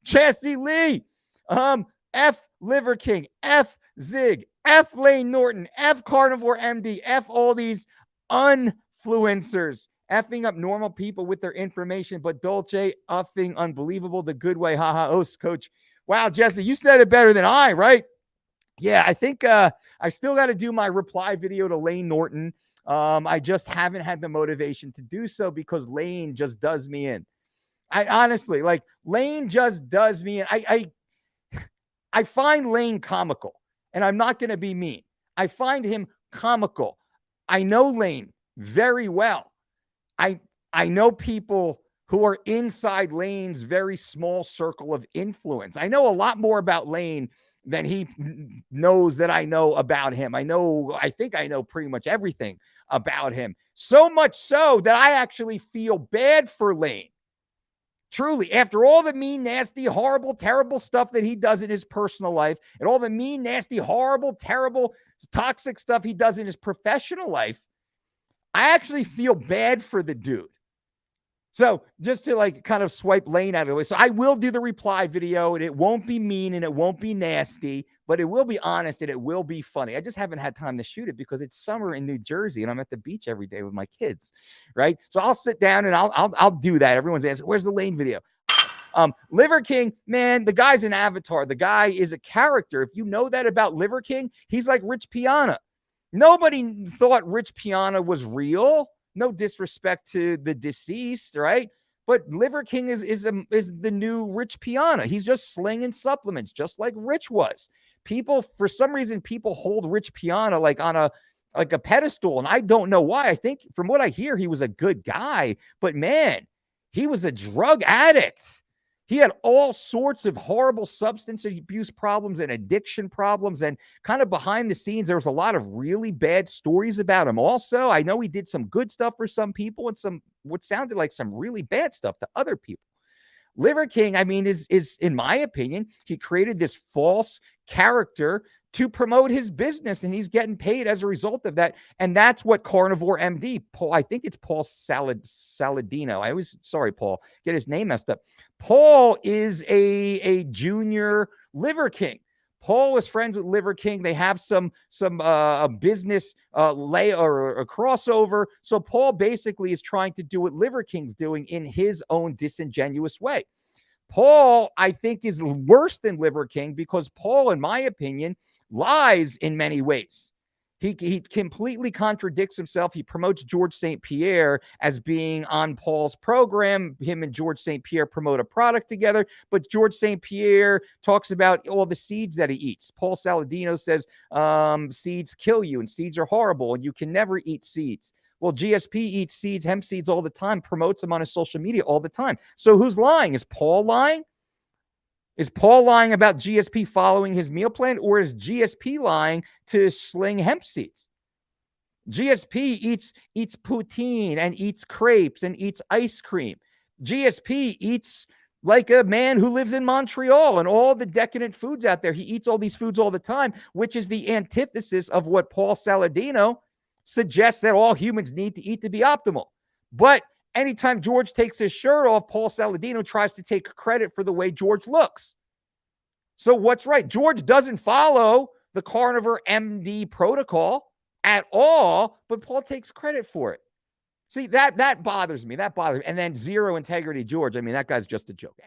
Jesse Lee, F Liver King, F Zig, F Layne Norton, F Carnivore MD, F all these influencers, effing up normal people with their information, but Dolce, effing unbelievable, the good way, haha, coach. Wow, Jesse, you said it better than I, right? Yeah, I think I still got to do my reply video to Layne Norton. I just haven't had the motivation to do so because Layne just does me in. I honestly, like, Layne just does me in. I find Layne comical, and I'm not going to be mean. I find him comical. I know Layne very well. I know people who are inside Layne's very small circle of influence. I know a lot more about Layne than he knows that I know about him. I think I know pretty much everything about him. So much so that I actually feel bad for Layne. Truly, after all the mean, nasty, horrible, terrible stuff that he does in his personal life, and all the mean, nasty, horrible, terrible, toxic stuff he does in his professional life, I actually feel bad for the dude. So just to like kind of swipe Layne out of the way. So I will do the reply video, and it won't be mean and it won't be nasty, but it will be honest and it will be funny. I just haven't had time to shoot it because it's summer in New Jersey and I'm at the beach every day with my kids, right? So I'll sit down and I'll do that. Everyone's asking, where's the Layne video? Liver King, man, the guy's an avatar. The guy is a character. If you know that about Liver King, he's like Rich Piana. Nobody thought Rich Piana was real. No disrespect to the deceased, right? But Liver King is the new Rich Piana. He's just slinging supplements, just like Rich was. People, for some reason, people hold Rich Piana like on a pedestal, and I don't know why. I think from what I hear, he was a good guy, but man, he was a drug addict. He had all sorts of horrible substance abuse problems and addiction problems. And kind of behind the scenes, there was a lot of really bad stories about him. Also, I know he did some good stuff for some people and some what sounded like some really bad stuff to other people. Liver King, I mean, is in my opinion, he created this false character to promote his business, and he's getting paid as a result of that. And that's what Carnivore MD, Paul, I think it's Paul Saladino. Sorry, Paul, get his name messed up. Paul is a junior Liver King. Paul was friends with Liver King. They have some business lay or a crossover. So Paul basically is trying to do what Liver King's doing in his own disingenuous way. Paul, I think, is worse than Liver King because Paul, in my opinion, lies in many ways. He completely contradicts himself. He promotes George St. Pierre as being on Paul's program. Him and George St. Pierre promote a product together, but George St. Pierre talks about all the seeds that he eats. Paul Saladino says seeds kill you and seeds are horrible and you can never eat seeds. Well, GSP eats seeds, hemp seeds all the time, promotes them on his social media all the time. So who's lying? Is Paul lying? Is Paul lying about GSP following his meal plan, or is GSP lying to sling hemp seeds? GSP eats poutine and eats crepes and eats ice cream. GSP eats like a man who lives in Montreal and all the decadent foods out there. He eats all these foods all the time, which is the antithesis of what Paul Saladino suggests that all humans need to eat to be optimal. But anytime George takes his shirt off, Paul Saladino tries to take credit for the way George looks. So what's right? George doesn't follow the Carnivore MD protocol at all, but Paul takes credit for it. See, that bothers me. That bothers me. And then zero integrity George. I mean, that guy's just a joke.